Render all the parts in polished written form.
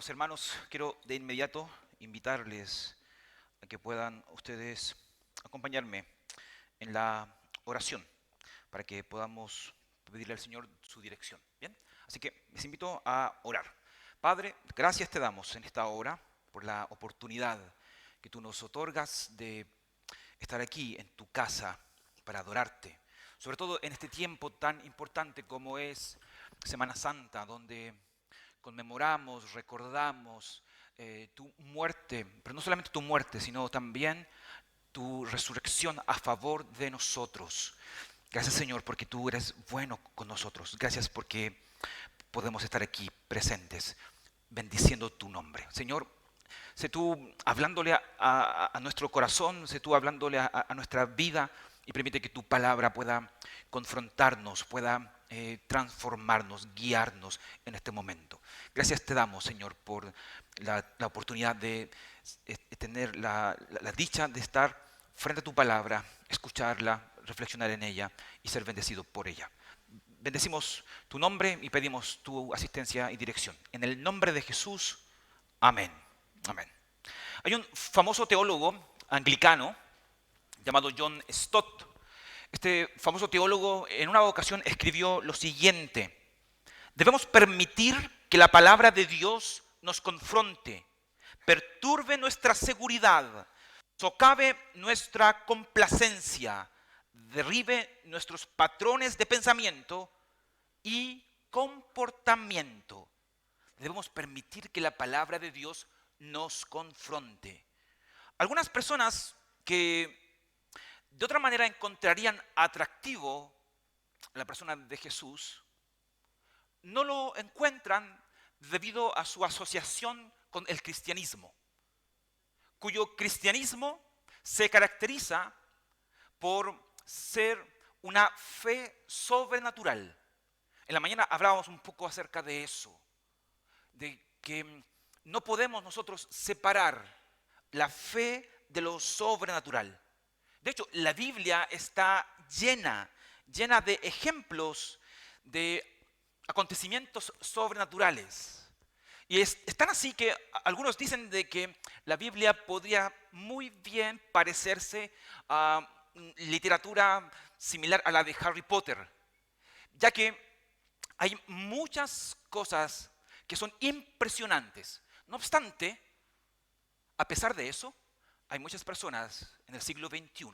Amados hermanos, quiero de inmediato invitarles a que puedan ustedes acompañarme en la oración para que podamos pedirle al Señor su dirección. ¿Bien? Así que les invito a orar. Padre, gracias te damos en esta hora por la oportunidad que tú nos otorgas de estar aquí en tu casa para adorarte. Sobre todo en este tiempo tan importante como es Semana Santa, donde conmemoramos, recordamos tu muerte, pero no solamente tu muerte, sino también tu resurrección a favor de nosotros. Gracias, Señor, porque tú eres bueno con nosotros. Gracias porque podemos estar aquí presentes, bendiciendo tu nombre. Señor, sé tú hablándole a nuestro corazón, sé tú hablándole a nuestra vida y permite que tu palabra pueda confrontarnos, pueda transformarnos, guiarnos en este momento. Gracias te damos, Señor, por la oportunidad de tener la dicha de estar frente a tu palabra, escucharla, reflexionar en ella y ser bendecido por ella. Bendecimos tu nombre y pedimos tu asistencia y dirección. En el nombre de Jesús, amén. Amén. Hay un famoso teólogo anglicano llamado John Stott. Este famoso teólogo en una ocasión escribió lo siguiente: debemos permitir que la palabra de Dios nos confronte, perturbe nuestra seguridad, socave nuestra complacencia, derribe nuestros patrones de pensamiento y comportamiento. Debemos permitir que la palabra de Dios nos confronte. Algunas personas que de otra manera encontrarían atractivo la persona de Jesús, no lo encuentran debido a su asociación con el cristianismo, cuyo cristianismo se caracteriza por ser una fe sobrenatural. En la mañana hablábamos un poco acerca de eso, de que no podemos nosotros separar la fe de lo sobrenatural. De hecho, la Biblia está llena de ejemplos de acontecimientos sobrenaturales. Y es tan así que algunos dicen de que la Biblia podría muy bien parecerse a literatura similar a la de Harry Potter, ya que hay muchas cosas que son impresionantes. No obstante, a pesar de eso, hay muchas personas en el siglo XXI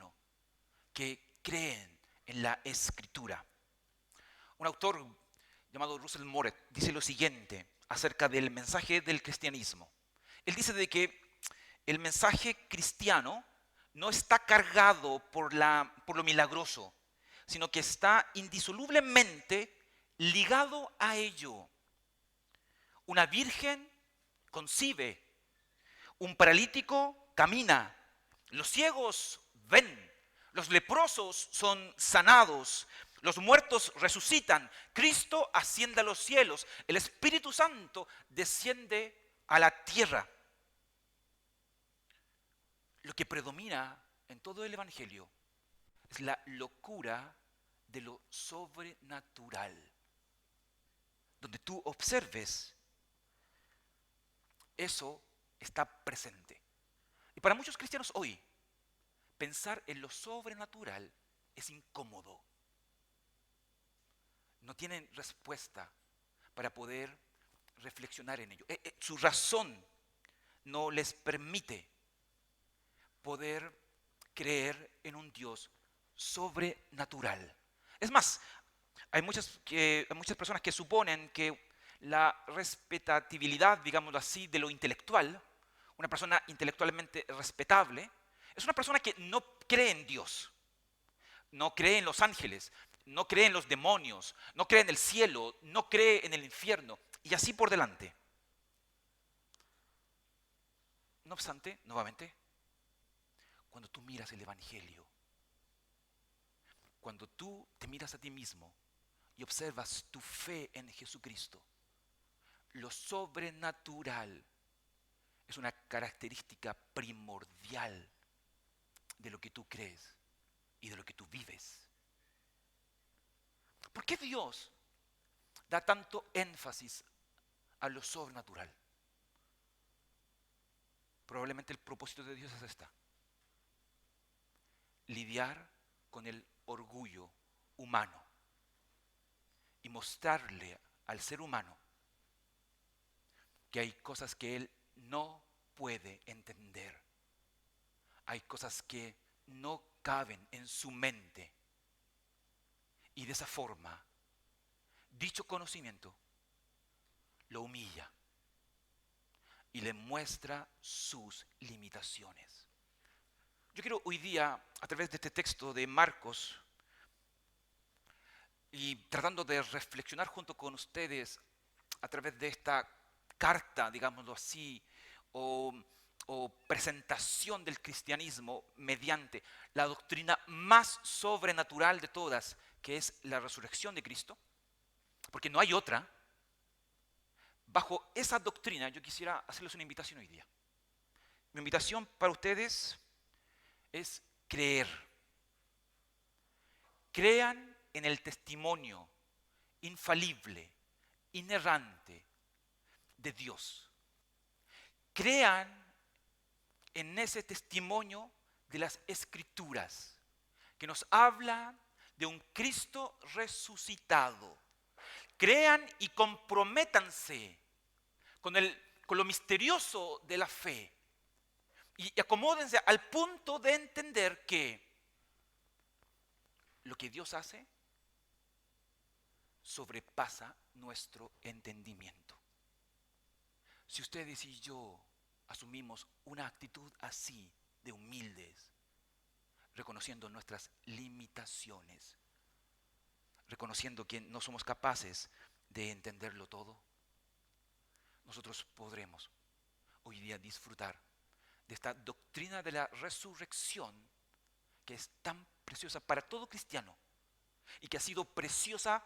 que creen en la Escritura. Un autor llamado Russell Moret dice lo siguiente acerca del mensaje del cristianismo. Él dice de que el mensaje cristiano no está cargado por lo milagroso, sino que está indisolublemente ligado a ello. Una virgen concibe, un paralítico camina, los ciegos ven, los leprosos son sanados, los muertos resucitan, Cristo asciende a los cielos, el Espíritu Santo desciende a la tierra. Lo que predomina en todo el Evangelio es la locura de lo sobrenatural, donde tú observes eso está presente. Y para muchos cristianos hoy, pensar en lo sobrenatural es incómodo. No tienen respuesta para poder reflexionar en ello. Su razón no les permite poder creer en un Dios sobrenatural. Es más, hay muchas personas que suponen que la respetabilidad, digámoslo así, de lo intelectual, una persona intelectualmente respetable, es una persona que no cree en Dios, no cree en los ángeles, no cree en los demonios, no cree en el cielo, no cree en el infierno, y así por delante. No obstante, nuevamente, cuando tú miras el Evangelio, cuando tú te miras a ti mismo y observas tu fe en Jesucristo, lo sobrenatural es una característica primordial de lo que tú crees y de lo que tú vives. ¿Por qué Dios da tanto énfasis a lo sobrenatural? Probablemente el propósito de Dios es esta: lidiar con el orgullo humano y mostrarle al ser humano que hay cosas que él no puede entender. Hay cosas que no caben en su mente. Y de esa forma, dicho conocimiento lo humilla y le muestra sus limitaciones. Yo quiero hoy día, a través de este texto de Marcos, y tratando de reflexionar junto con ustedes a través de esta carta, digámoslo así, o, o presentación del cristianismo mediante la doctrina más sobrenatural de todas, que es la resurrección de Cristo, porque no hay otra. Bajo esa doctrina yo quisiera hacerles una invitación hoy día. Mi invitación para ustedes es creer. Crean en el testimonio infalible, inerrante de Dios. Crean en ese testimonio de las Escrituras, que nos habla de un Cristo resucitado. Crean y comprométanse con lo misterioso de la fe. Y acomódense al punto de entender que lo que Dios hace sobrepasa nuestro entendimiento. Si ustedes y yo asumimos una actitud así de humildes, reconociendo nuestras limitaciones, reconociendo que no somos capaces de entenderlo todo, nosotros podremos hoy día disfrutar de esta doctrina de la resurrección que es tan preciosa para todo cristiano y que ha sido preciosa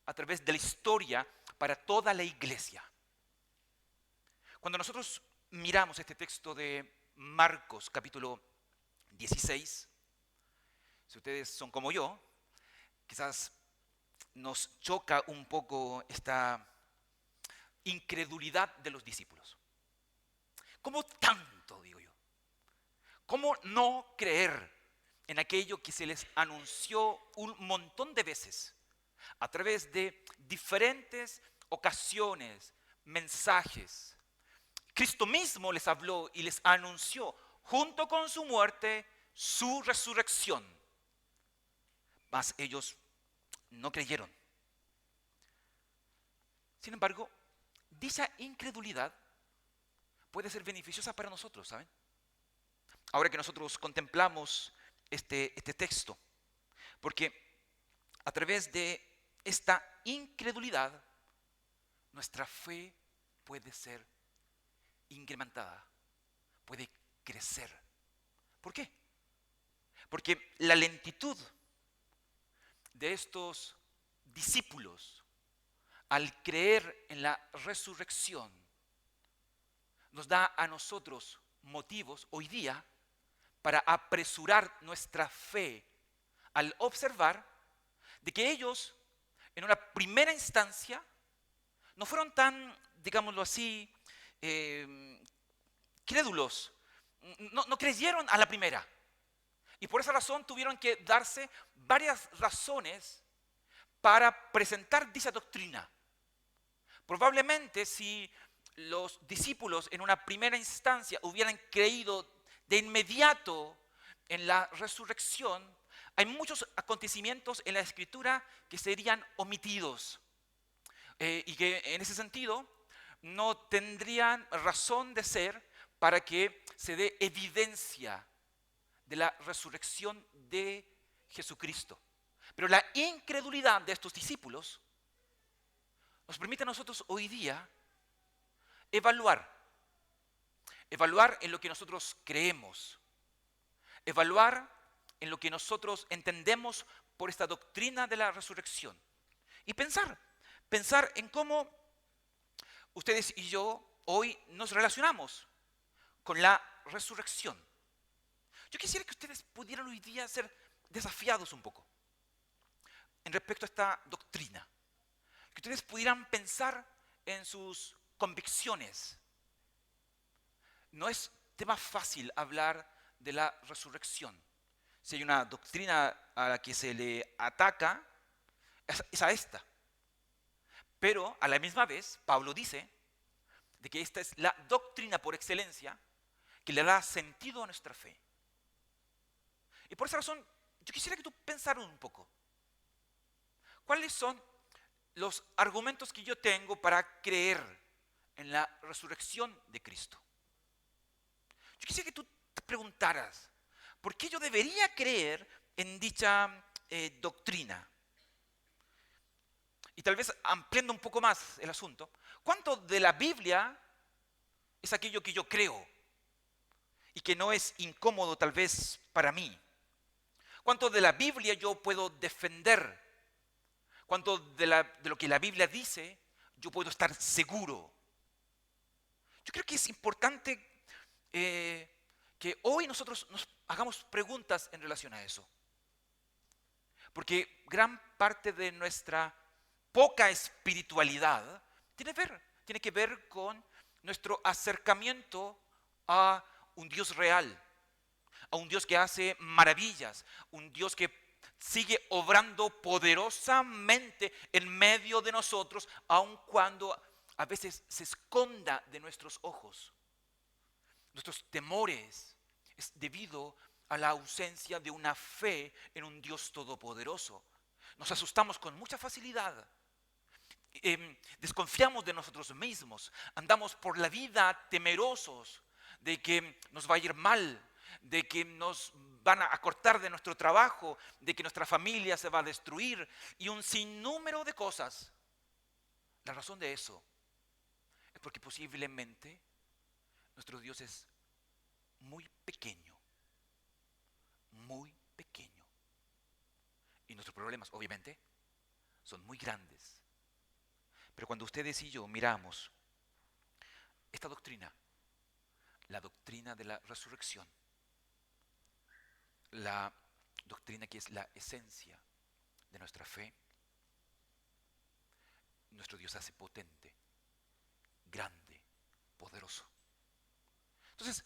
a través de la historia para toda la iglesia. Cuando nosotros miramos este texto de Marcos capítulo 16, si ustedes son como yo, quizás nos choca un poco esta incredulidad de los discípulos. ¿Cómo tanto, digo yo? ¿Cómo no creer en aquello que se les anunció un montón de veces a través de diferentes ocasiones, mensajes? Cristo mismo les habló y les anunció, junto con su muerte, su resurrección. Mas ellos no creyeron. Sin embargo, dicha incredulidad puede ser beneficiosa para nosotros, ¿saben? Ahora que nosotros contemplamos este texto, porque a través de esta incredulidad, nuestra fe puede ser incrementada, puede crecer. ¿Por qué? Porque la lentitud de estos discípulos al creer en la resurrección nos da a nosotros motivos hoy día para apresurar nuestra fe al observar de que ellos en una primera instancia no fueron tan, digámoslo así, crédulos, no creyeron a la primera. Y por esa razón tuvieron que darse varias razones para presentar dicha doctrina. Probablemente si los discípulos en una primera instancia hubieran creído de inmediato en la resurrección, hay muchos acontecimientos en la Escritura que serían omitidos y que en ese sentido no tendrían razón de ser para que se dé evidencia de la resurrección de Jesucristo. Pero la incredulidad de estos discípulos nos permite a nosotros hoy día evaluar en lo que nosotros creemos, evaluar en lo que nosotros entendemos por esta doctrina de la resurrección y pensar en cómo ustedes y yo hoy nos relacionamos con la resurrección. Yo quisiera que ustedes pudieran hoy día ser desafiados un poco en respecto a esta doctrina, que ustedes pudieran pensar en sus convicciones. No es tema fácil hablar de la resurrección. Si hay una doctrina a la que se le ataca, es a esta. Pero a la misma vez, Pablo dice de que esta es la doctrina por excelencia que le da sentido a nuestra fe. Y por esa razón, yo quisiera que tú pensaras un poco. ¿Cuáles son los argumentos que yo tengo para creer en la resurrección de Cristo? Yo quisiera que tú te preguntaras, ¿por qué yo debería creer en dicha doctrina? Y tal vez ampliando un poco más el asunto, ¿cuánto de la Biblia es aquello que yo creo y que no es incómodo tal vez para mí? ¿Cuánto de la Biblia yo puedo defender? ¿Cuánto de lo que la Biblia dice yo puedo estar seguro? Yo creo que es importante que hoy nosotros nos hagamos preguntas en relación a eso. Porque gran parte de nuestra poca espiritualidad tiene que ver con nuestro acercamiento a un Dios real, a un Dios que hace maravillas, un Dios que sigue obrando poderosamente en medio de nosotros, aun cuando a veces se esconda de nuestros ojos. Nuestros temores es debido a la ausencia de una fe en un Dios todopoderoso. Nos asustamos con mucha facilidad. Desconfiamos de nosotros mismos. Andamos por la vida temerosos de que nos va a ir mal, de que nos van a cortar de nuestro trabajo, de que nuestra familia se va a destruir y un sinnúmero de cosas. La razón de eso es porque posiblemente nuestro Dios es muy pequeño, muy pequeño. Y nuestros problemas, obviamente, son muy grandes. Pero cuando ustedes y yo miramos esta doctrina, la doctrina de la resurrección, la doctrina que es la esencia de nuestra fe, nuestro Dios hace potente, grande, poderoso. Entonces,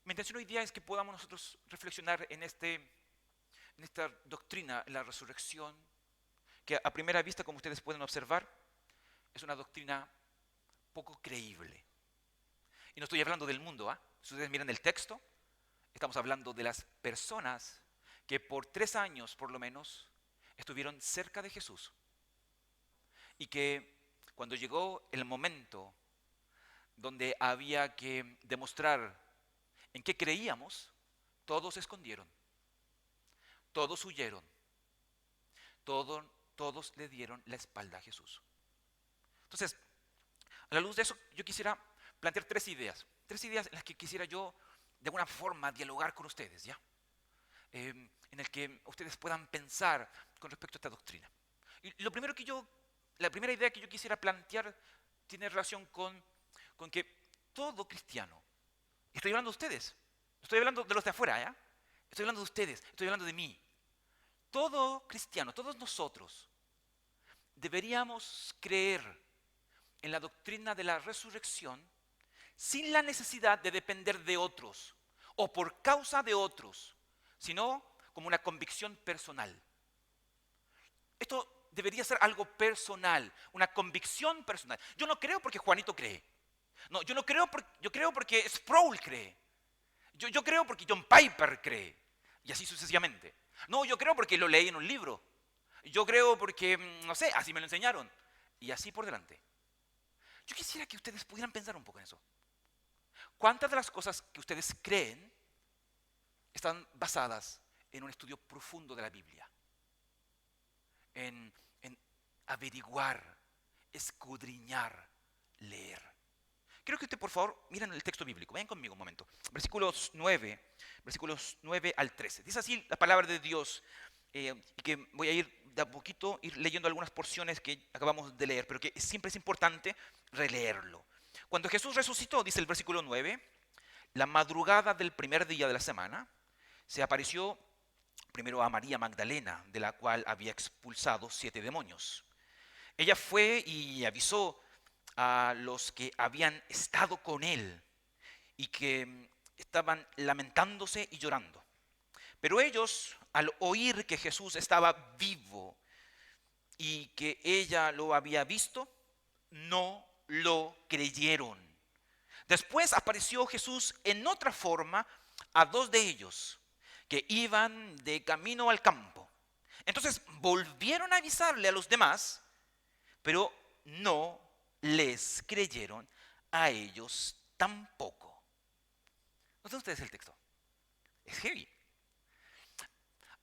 mi intención hoy día es que podamos nosotros reflexionar en esta doctrina, la resurrección, que a primera vista, como ustedes pueden observar, es una doctrina poco creíble. Y no estoy hablando del mundo, ¿ah? Si ustedes miran el texto, estamos hablando de las personas que por 3 años, por lo menos, estuvieron cerca de Jesús. Y que cuando llegó el momento donde había que demostrar en qué creíamos, todos se escondieron, todos huyeron, todos le dieron la espalda a Jesús. Entonces, a la luz de eso, yo quisiera plantear 3 ideas en las que quisiera yo de alguna forma dialogar con ustedes, ¿ya? En el que ustedes puedan pensar con respecto a esta doctrina. Y la primera idea que yo quisiera plantear tiene relación con que todo cristiano, estoy hablando de ustedes, no estoy hablando de los de afuera, ¿ya? Estoy hablando de ustedes, estoy hablando de mí. Todo cristiano, todos nosotros, deberíamos creer en la doctrina de la resurrección sin la necesidad de depender de otros o por causa de otros, sino como una convicción personal. Esto debería ser algo personal, una convicción personal. Yo no creo porque Juanito cree. No, yo creo porque Sproul cree. Yo creo porque John Piper cree. Y así sucesivamente. No, yo creo porque lo leí en un libro. Yo creo porque, no sé, así me lo enseñaron. Y así por delante. Yo quisiera que ustedes pudieran pensar un poco en eso. ¿Cuántas de las cosas que ustedes creen están basadas en un estudio profundo de la Biblia? En averiguar, escudriñar, leer. Quiero que usted, por favor, miren el texto bíblico. Vayan conmigo un momento. Versículos 9 al 13. Dice así la palabra de Dios. Y que voy a ir de a poquito, ir leyendo algunas porciones que acabamos de leer, pero que siempre es importante releerlo. Cuando Jesús resucitó, dice el versículo 9, la madrugada del primer día de la semana, se apareció primero a María Magdalena, de la cual había expulsado 7 demonios. Ella fue y avisó a los que habían estado con él y que estaban lamentándose y llorando. Pero ellos, al oír que Jesús estaba vivo y que ella lo había visto, no lo creyeron. Después apareció Jesús en otra forma a dos de ellos que iban de camino al campo. Entonces volvieron a avisarle a los demás, pero no les creyeron a ellos tampoco. ¿Notan ustedes el texto? Es heavy.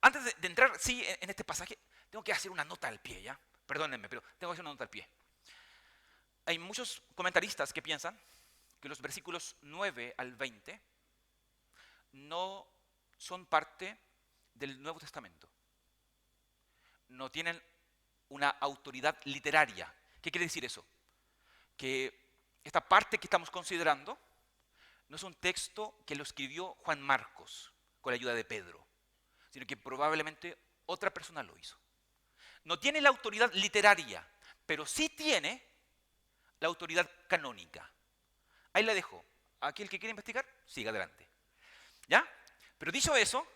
Antes de entrar, sí, en este pasaje, tengo que hacer una nota al pie, ¿ya? Perdónenme, pero tengo que hacer una nota al pie. Hay muchos comentaristas que piensan que los versículos 9 al 20 no son parte del Nuevo Testamento. No tienen una autoridad literaria. ¿Qué quiere decir eso? Que esta parte que estamos considerando no es un texto que lo escribió Juan Marcos con la ayuda de Pedro, sino que probablemente otra persona lo hizo. No tiene la autoridad literaria, pero sí tiene la autoridad canónica. Ahí la dejo. Aquí el que quiere investigar, siga adelante. ¿Ya? Pero dicho eso,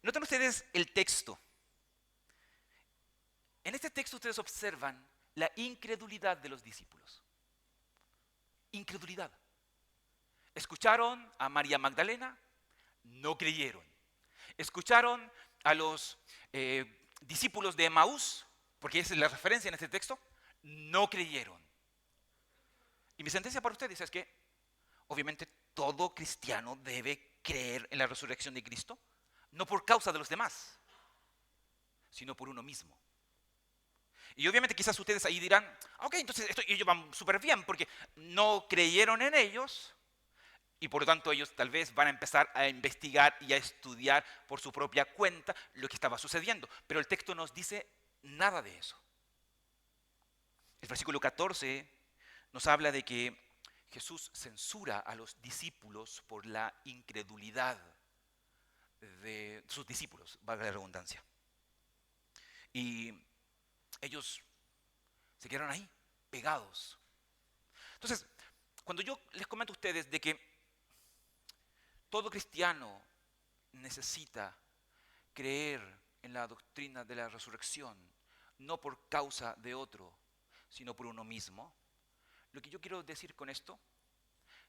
noten ustedes el texto. En este texto ustedes observan la incredulidad de los discípulos. Incredulidad. Escucharon a María Magdalena, no creyeron. Escucharon a los discípulos de Emaús, porque esa es la referencia en este texto, no creyeron. Y mi sentencia para ustedes es que, obviamente, todo cristiano debe creer en la resurrección de Cristo, no por causa de los demás, sino por uno mismo. Y obviamente quizás ustedes ahí dirán, ok, entonces ellos van súper bien, porque no creyeron en ellos, y por lo tanto ellos tal vez van a empezar a investigar y a estudiar por su propia cuenta lo que estaba sucediendo. Pero el texto nos dice nada de eso. El versículo 14 nos habla de que Jesús censura a los discípulos por la incredulidad de sus discípulos, valga la redundancia. Y ellos se quedaron ahí, pegados. Entonces, cuando yo les comento a ustedes de que todo cristiano necesita creer en la doctrina de la resurrección, no por causa de otro, sino por uno mismo, lo que yo quiero decir con esto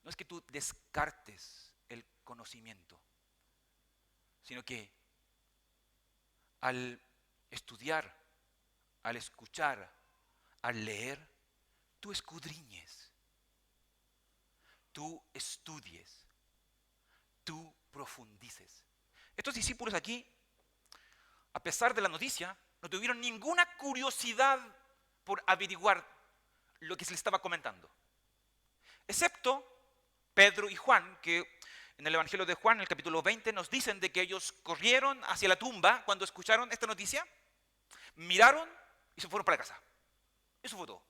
no es que tú descartes el conocimiento, sino que al estudiar, al escuchar, al leer, tú escudriñes, tú estudies, tú profundices. Estos discípulos aquí, a pesar de la noticia, no tuvieron ninguna curiosidad por averiguar lo que se les estaba comentando. Excepto Pedro y Juan, que en el Evangelio de Juan, en el capítulo 20, nos dicen de que ellos corrieron hacia la tumba cuando escucharon esta noticia, miraron y se fueron para casa. Eso fue todo.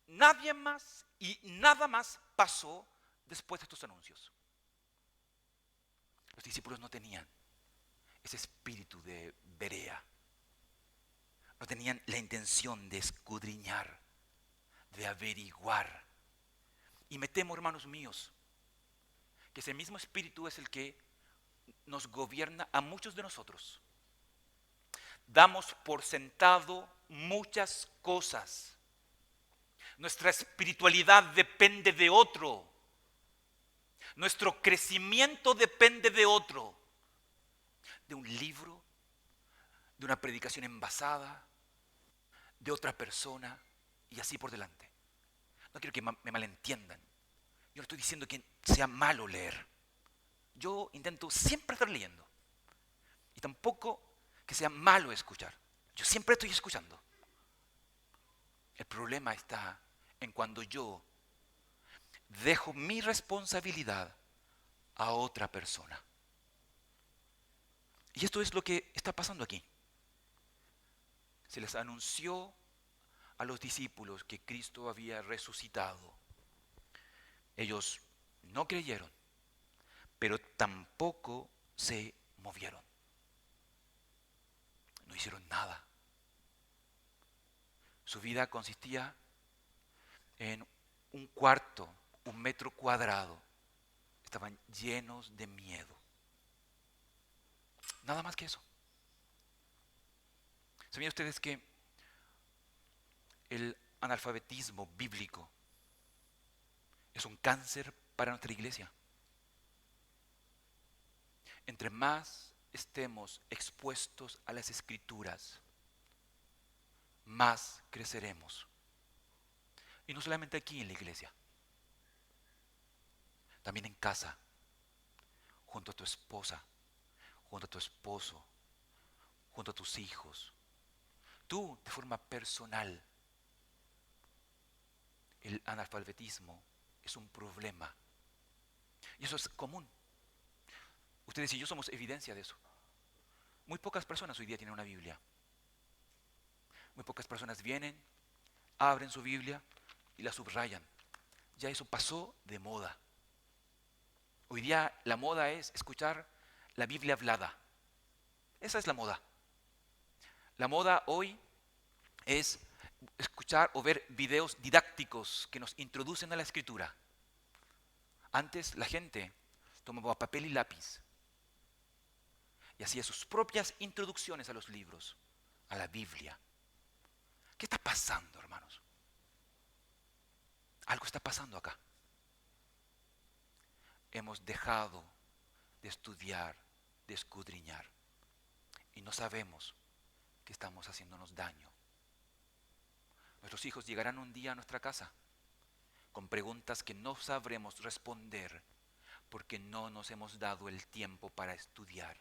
Nadie más y nada más pasó después de estos anuncios. Los discípulos no tenían ese espíritu de Berea. No tenían la intención de escudriñar, de averiguar. Y me temo, hermanos míos, que ese mismo espíritu es el que nos gobierna a muchos de nosotros. Damos por sentado muchas cosas. Nuestra espiritualidad depende de otro. Nuestro crecimiento depende de otro. De un libro, de una predicación envasada, de otra persona y así por delante. No quiero que me malentiendan. Yo no estoy diciendo que sea malo leer. Yo intento siempre estar leyendo. Y tampoco que sea malo escuchar. Yo siempre estoy escuchando. El problema está en cuando yo dejo mi responsabilidad a otra persona. Y esto es lo que está pasando aquí. Se les anunció a los discípulos que Cristo había resucitado. Ellos no creyeron, pero tampoco se movieron. No hicieron nada. Su vida consistía en un cuarto, un metro cuadrado estaban llenos de miedo. Nada más que eso. ¿Sabían ustedes que el analfabetismo bíblico es un cáncer para nuestra iglesia? Entre más estemos expuestos a las Escrituras, más creceremos. Y no solamente aquí en la iglesia, también en casa, junto a tu esposa, junto a tu esposo, junto a tus hijos. Tú, de forma personal, el analfabetismo es un problema. Y eso es común. Ustedes y yo somos evidencia de eso. Muy pocas personas hoy día tienen una Biblia. Muy pocas personas vienen, abren su Biblia y la subrayan. Ya eso pasó de moda. Hoy día la moda es escuchar la Biblia hablada. Esa es la moda. La moda hoy es escuchar o ver videos didácticos que nos introducen a la escritura. Antes la gente tomaba papel y lápiz y hacía sus propias introducciones a los libros, a la Biblia. ¿Qué está pasando, hermanos? Algo está pasando acá. Hemos dejado de estudiar, de escudriñar y no sabemos que estamos haciéndonos daño. Nuestros hijos llegarán un día a nuestra casa con preguntas que no sabremos responder porque no nos hemos dado el tiempo para estudiar.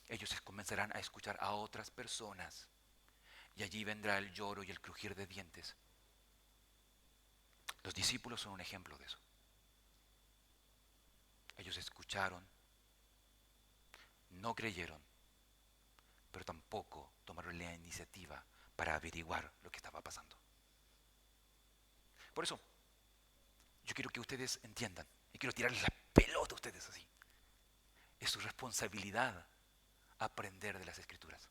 Ellos comenzarán a escuchar a otras personas y allí vendrá el lloro y el crujir de dientes. Los discípulos son un ejemplo de eso. Ellos escucharon, no creyeron, pero tampoco tomaron la iniciativa para averiguar lo que estaba pasando. Por eso, yo quiero que ustedes entiendan, y quiero tirarles la pelota a ustedes así. Es su responsabilidad aprender de las Escrituras.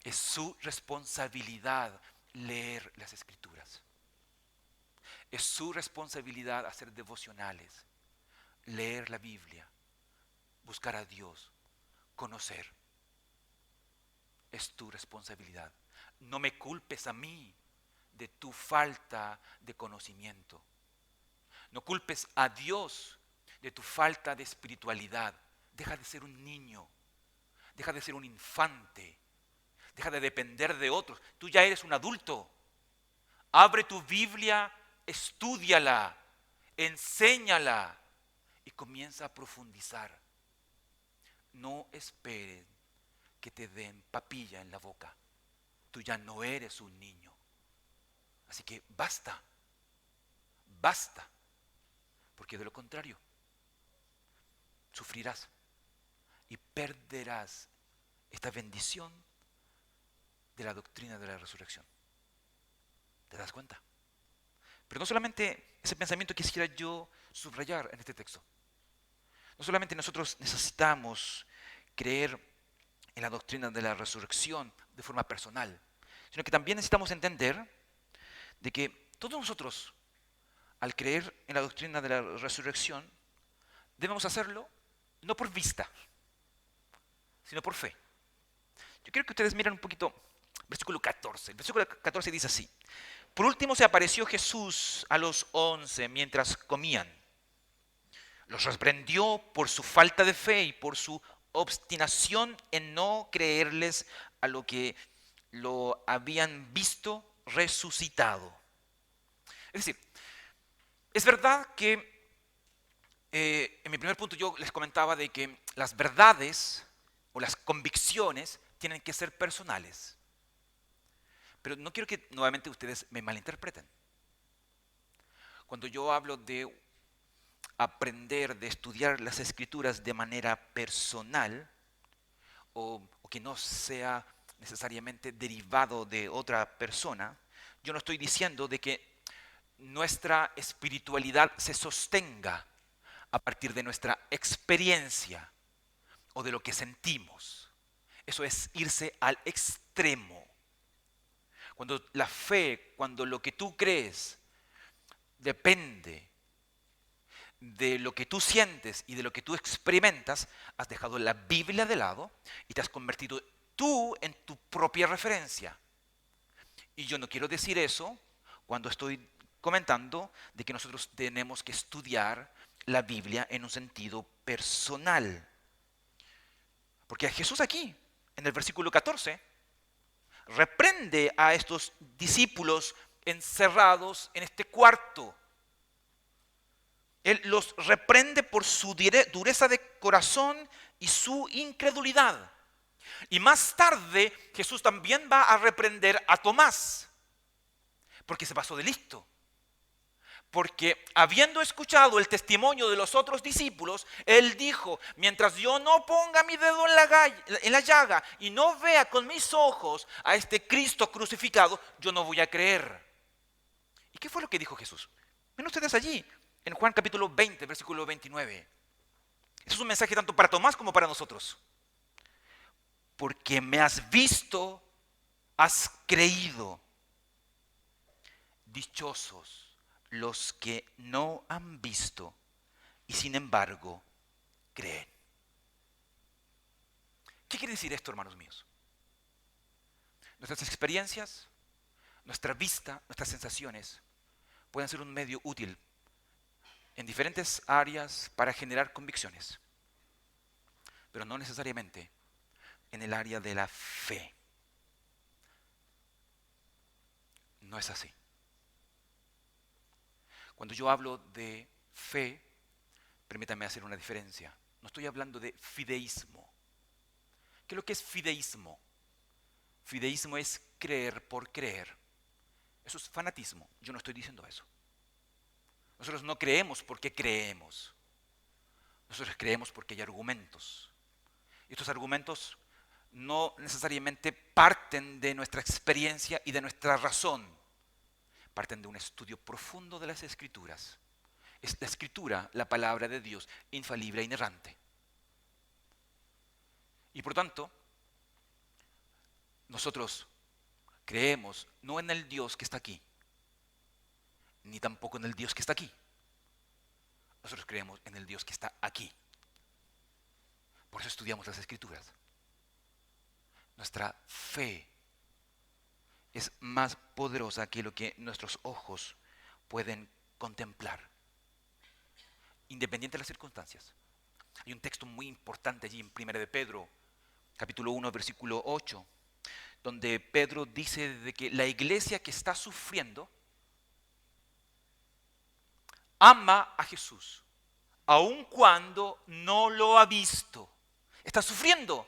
Es su responsabilidad leer las Escrituras. Es su responsabilidad hacer devocionales, leer la Biblia, buscar a Dios, conocer. Es tu responsabilidad. No me culpes a mí de tu falta de conocimiento. No culpes a Dios de tu falta de espiritualidad. Deja de ser un niño. Deja de ser un infante. Deja de depender de otros. Tú ya eres un adulto. Abre tu Biblia, estúdiala, enséñala y comienza a profundizar. No esperen que te den papilla en la boca. Tú ya no eres un niño. Así que basta, basta, porque de lo contrario, sufrirás y perderás esta bendición de la doctrina de la resurrección. ¿Te das cuenta? Pero no solamente ese pensamiento quisiera yo subrayar en este texto. No solamente nosotros necesitamos creer en la doctrina de la resurrección de forma personal, sino que también necesitamos entender de que todos nosotros, al creer en la doctrina de la resurrección, debemos hacerlo no por vista, sino por fe. Yo quiero que ustedes miren un poquito versículo 14. El versículo 14 dice así: por último se apareció Jesús a los 11 mientras comían. Los reprendió por su falta de fe y por su obstinación en no creerles a lo que lo habían visto resucitado. Es decir, es verdad que en mi primer punto yo les comentaba de que las verdades o las convicciones tienen que ser personales. Pero no quiero que nuevamente ustedes me malinterpreten. Cuando yo hablo de aprender, de estudiar las escrituras de manera personal, o que no sea necesariamente derivado de otra persona, yo no estoy diciendo de que nuestra espiritualidad se sostenga a partir de nuestra experiencia o de lo que sentimos. Eso es irse al extremo. Cuando la fe, cuando lo que tú crees depende de lo que tú sientes y de lo que tú experimentas, has dejado la Biblia de lado y te has convertido tú en tu propia referencia. Y yo no quiero decir eso cuando estoy comentando de que nosotros tenemos que estudiar la Biblia en un sentido personal. Porque Jesús aquí, en el versículo 14, reprende a estos discípulos encerrados en este cuarto. Él los reprende por su dureza de corazón y su incredulidad. Y más tarde Jesús también va a reprender a Tomás, porque se pasó de listo. Porque habiendo escuchado el testimonio de los otros discípulos, él dijo: mientras yo no ponga mi dedo en la llaga y no vea con mis ojos a este Cristo crucificado, yo no voy a creer. ¿Y qué fue lo que dijo Jesús? Ven ustedes allí, en Juan capítulo 20, versículo 29. Es un mensaje tanto para Tomás como para nosotros. Porque me has visto, has creído. Dichosos los que no han visto y sin embargo creen. ¿Qué quiere decir esto, hermanos míos? Nuestras experiencias, nuestra vista, nuestras sensaciones pueden ser un medio útil en diferentes áreas para generar convicciones, pero no necesariamente en el área de la fe. No es así. Cuando yo hablo de fe, permítame hacer una diferencia. No estoy hablando de fideísmo. ¿Qué es lo que es fideísmo? Fideísmo es creer por creer. Eso es fanatismo. Yo no estoy diciendo eso. Nosotros no creemos porque creemos. Nosotros creemos porque hay argumentos. Y estos argumentos no necesariamente parten de nuestra experiencia y de nuestra razón. Parten de un estudio profundo de las Escrituras. Es la Escritura, la palabra de Dios, infalible e inerrante. Y por tanto, nosotros creemos no en el Dios que está aquí, ni tampoco en el Dios que está aquí. Nosotros creemos en el Dios que está aquí. Por eso estudiamos las Escrituras. Nuestra fe es más poderosa que lo que nuestros ojos pueden contemplar, independiente de las circunstancias. Hay un texto muy importante allí en 1 de Pedro, capítulo 1, versículo 8, donde Pedro dice de que la iglesia que está sufriendo ama a Jesús, aun cuando no lo ha visto. Está sufriendo,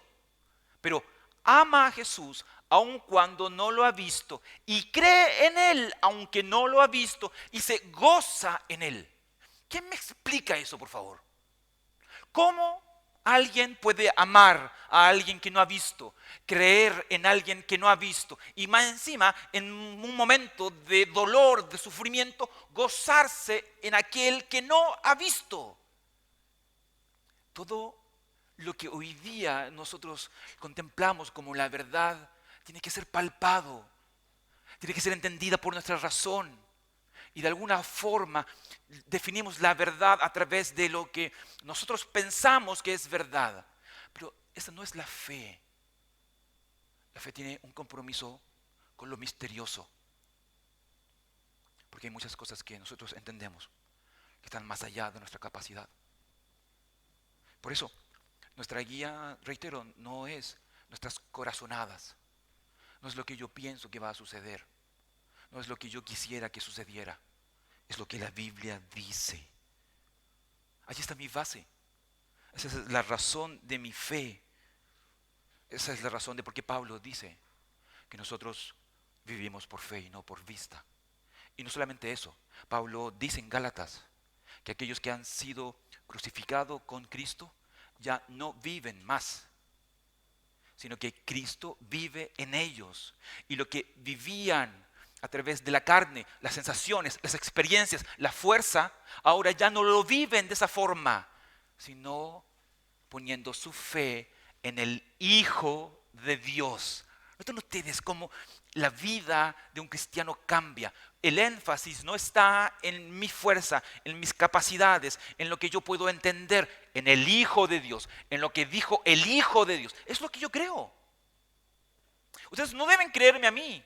pero ama a Jesús aun cuando no lo ha visto y cree en Él aunque no lo ha visto y se goza en Él. ¿Quién me explica eso, por favor? ¿Cómo alguien puede amar a alguien que no ha visto, creer en alguien que no ha visto y más encima en un momento de dolor, de sufrimiento, gozarse en aquel que no ha visto? Todo lo que hoy día nosotros contemplamos como la verdad tiene que ser palpado, tiene que ser entendida por nuestra razón. Y de alguna forma definimos la verdad a través de lo que nosotros pensamos que es verdad. Pero esa no es la fe. La fe tiene un compromiso con lo misterioso. Porque hay muchas cosas que nosotros entendemos que están más allá de nuestra capacidad. Por eso, nuestra guía, reitero, no es nuestras corazonadas. No es lo que yo pienso que va a suceder. No es lo que yo quisiera que sucediera. Es lo que la Biblia dice. Allí está mi base. Esa es la razón de mi fe. Esa es la razón de por qué Pablo dice que nosotros vivimos por fe y no por vista. Y no solamente eso. Pablo dice en Gálatas que aquellos que han sido crucificados con Cristo ya no viven más, sino que Cristo vive en ellos. Y lo que vivían a través de la carne, las sensaciones, las experiencias, la fuerza, ahora ya no lo viven de esa forma, sino poniendo su fe en el Hijo de Dios, Noten ustedes cómo la vida de un cristiano cambia. El énfasis no está en mi fuerza, en mis capacidades, en lo que yo puedo entender, en el Hijo de Dios, en lo que dijo el Hijo de Dios. Es lo que yo creo. Ustedes no deben creerme a mí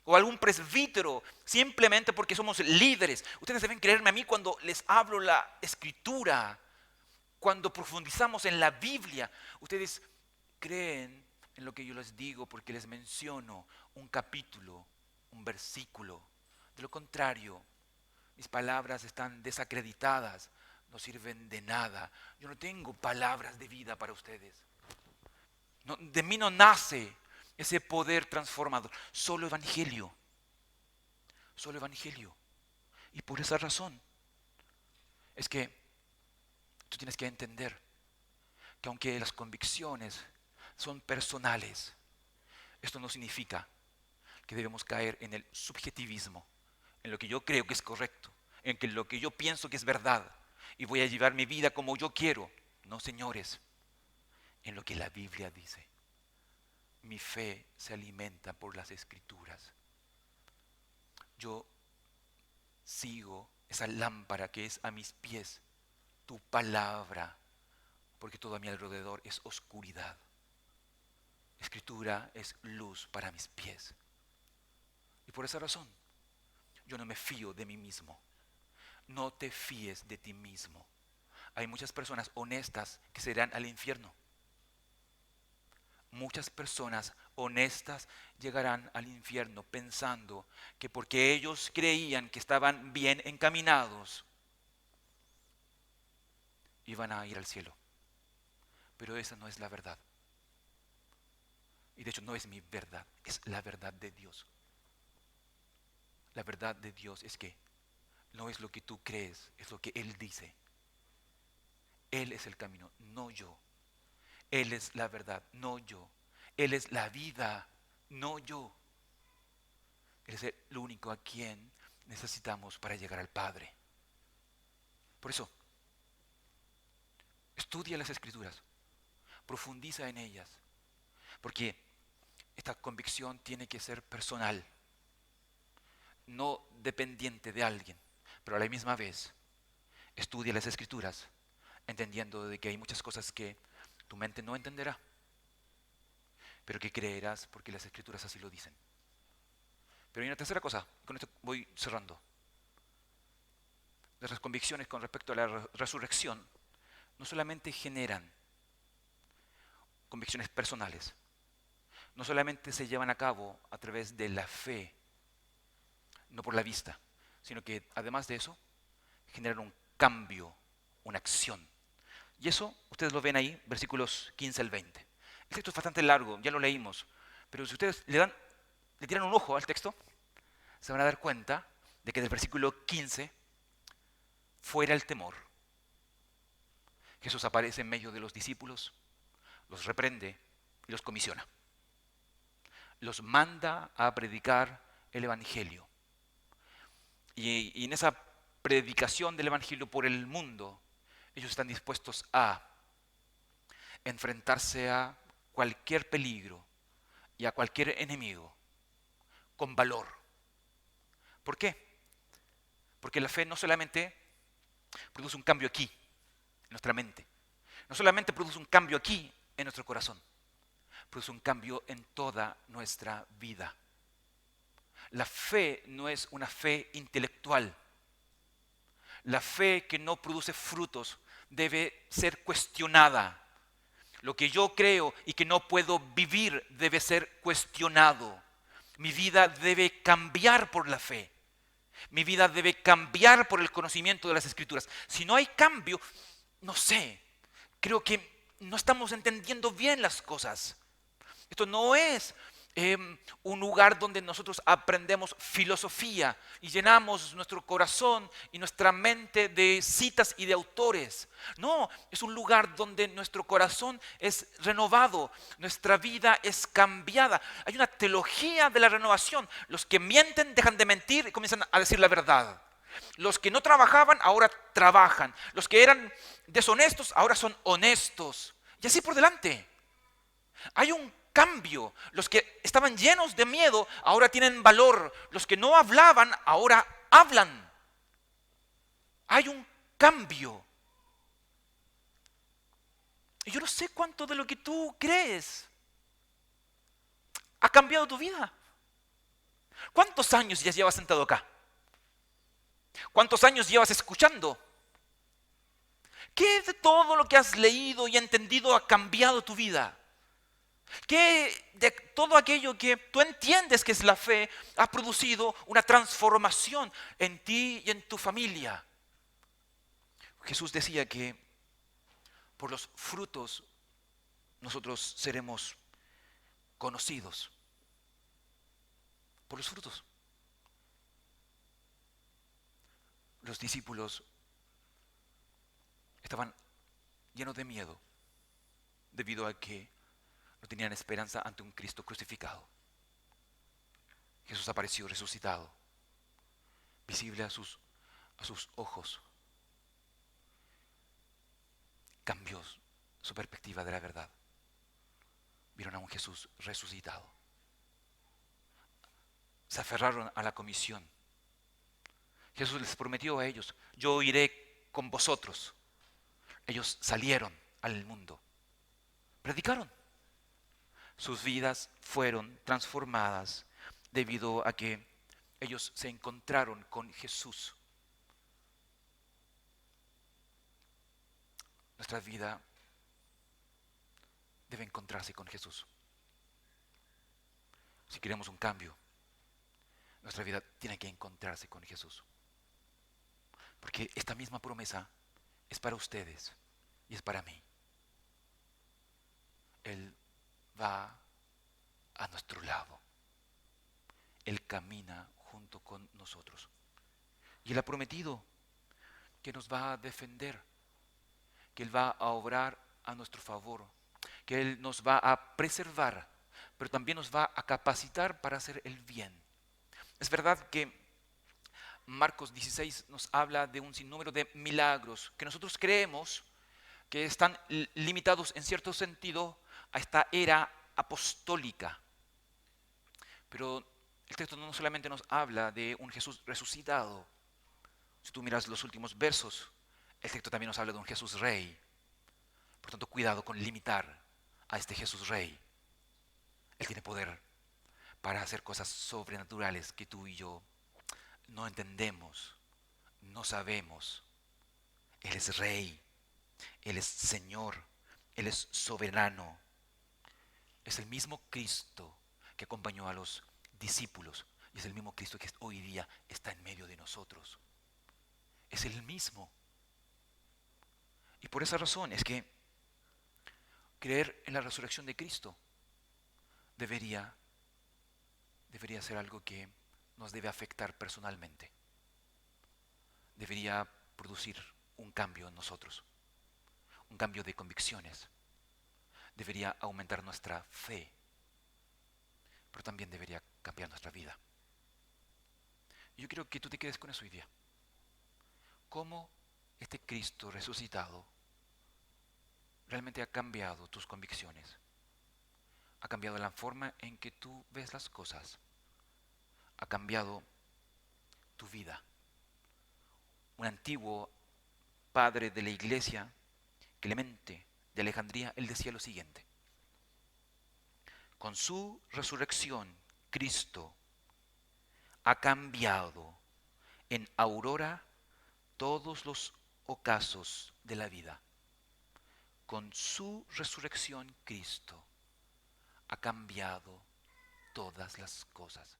o a algún presbítero simplemente porque somos líderes. Ustedes deben creerme a mí cuando les hablo la Escritura, cuando profundizamos en la Biblia. Ustedes creen en lo que yo les digo porque les menciono un capítulo, un versículo. De lo contrario, mis palabras están desacreditadas, no sirven de nada. Yo no tengo palabras de vida para ustedes. No, de mí no nace ese poder transformador, solo evangelio. Solo evangelio. Y por esa razón es que tú tienes que entender que aunque las convicciones son personales, esto no significa que debemos caer en el subjetivismo, en lo que yo creo que es correcto, en que lo que yo pienso que es verdad y voy a llevar mi vida como yo quiero. No, señores, en lo que la Biblia dice. Mi fe se alimenta por las Escrituras. Yo sigo esa lámpara que es a mis pies, tu palabra, porque todo a mi alrededor es oscuridad. Escritura es luz para mis pies. Y por esa razón, yo no me fío de mí mismo. No te fíes de ti mismo. Hay muchas personas honestas que se irán al infierno. Muchas personas honestas llegarán al infierno pensando que porque ellos creían que estaban bien encaminados, iban a ir al cielo. Pero esa no es la verdad. Y de hecho no es mi verdad, es la verdad de Dios. La verdad de Dios es que no es lo que tú crees, es lo que Él dice. Él es el camino, no yo. Él es la verdad, no yo. Él es la vida, no yo. Él es el único a quien necesitamos para llegar al Padre. Por eso, estudia las Escrituras, profundiza en ellas, porque esta convicción tiene que ser personal, no dependiente de alguien, pero a la misma vez estudia las Escrituras, entendiendo de que hay muchas cosas que tu mente no entenderá, pero que creerás porque las Escrituras así lo dicen. Pero hay una tercera cosa, con esto voy cerrando. Nuestras convicciones con respecto a la resurrección no solamente generan convicciones personales, no solamente se llevan a cabo a través de la fe, no por la vista, sino que además de eso generan un cambio, una acción. Y eso ustedes lo ven ahí, versículos 15 al 20. El texto es bastante largo, ya lo leímos, pero si ustedes le tiran un ojo al texto, se van a dar cuenta de que del versículo 15, fuera el temor, Jesús aparece en medio de los discípulos, los reprende y los comisiona. Los manda a predicar el Evangelio. Y en esa predicación del Evangelio por el mundo, ellos están dispuestos a enfrentarse a cualquier peligro y a cualquier enemigo con valor. ¿Por qué? Porque la fe no solamente produce un cambio aquí, en nuestra mente, no solamente produce un cambio aquí en nuestro corazón, produce un cambio en toda nuestra vida. La fe no es una fe intelectual. La fe que no produce frutos debe ser cuestionada. Lo que yo creo y que no puedo vivir debe ser cuestionado. Mi vida debe cambiar por la fe. Mi vida debe cambiar por el conocimiento de las Escrituras. Si no hay cambio, no sé, creo que no estamos entendiendo bien las cosas. Esto no es un lugar donde nosotros aprendemos filosofía y llenamos nuestro corazón y nuestra mente de citas y de autores. No, es un lugar donde nuestro corazón es renovado, nuestra vida es cambiada. Hay una teología de la renovación. Los que mienten dejan de mentir y comienzan a decir la verdad. Los que no trabajaban ahora trabajan. Los que eran deshonestos ahora son honestos. Y así por delante. Hay un cambio. Los que estaban llenos de miedo ahora tienen valor. Los que no hablaban ahora hablan. Hay un cambio. Y yo no sé cuánto de lo que tú crees ha cambiado tu vida. ¿Cuántos años ya llevas sentado acá? ¿Cuántos años llevas escuchando? ¿Qué de todo lo que has leído y entendido ha cambiado tu vida? ¿Qué de todo aquello que tú entiendes que es la fe ha producido una transformación en ti y en tu familia? Jesús decía que por los frutos nosotros seremos conocidos. Por los frutos. Los discípulos estaban llenos de miedo debido a que no tenían esperanza ante un Cristo crucificado. Jesús apareció resucitado, visible a sus ojos. Cambió su perspectiva de la verdad. Vieron a un Jesús resucitado. Se aferraron a la comisión. Jesús les prometió a ellos: yo iré con vosotros. Ellos salieron al mundo, predicaron. Sus vidas fueron transformadas debido a que ellos se encontraron con Jesús. Nuestra vida debe encontrarse con Jesús. Si queremos un cambio, nuestra vida tiene que encontrarse con Jesús. Porque esta misma promesa es para ustedes y es para mí. Él va a nuestro lado. Él camina junto con nosotros. Y Él ha prometido que nos va a defender, que Él va a obrar a nuestro favor, que Él nos va a preservar, pero también nos va a capacitar para hacer el bien. Es verdad que Marcos 16 nos habla de un sinnúmero de milagros que nosotros creemos que están limitados en cierto sentido a esta era apostólica. Pero el texto no solamente nos habla de un Jesús resucitado. Si tú miras los últimos versos, el texto también nos habla de un Jesús rey. Por tanto, cuidado con limitar a este Jesús rey. Él tiene poder para hacer cosas sobrenaturales que tú y yo no entendemos, no sabemos. Él es rey, Él es Señor, Él es soberano. Es el mismo Cristo que acompañó a los discípulos y es el mismo Cristo que hoy día está en medio de nosotros. Es el mismo. Y por esa razón es que creer en la resurrección de Cristo debería ser algo que nos debe afectar personalmente. Debería producir un cambio en nosotros, un cambio de convicciones. Debería aumentar nuestra fe, pero también debería cambiar nuestra vida. Y yo quiero que tú te quedes con eso hoy día. ¿Cómo este Cristo resucitado realmente ha cambiado tus convicciones? Ha cambiado la forma en que tú ves las cosas. Ha cambiado tu vida. Un antiguo padre de la iglesia, Clemente de Alejandría, él decía lo siguiente: con su resurrección, Cristo ha cambiado en aurora todos los ocasos de la vida. Con su resurrección, Cristo ha cambiado todas las cosas.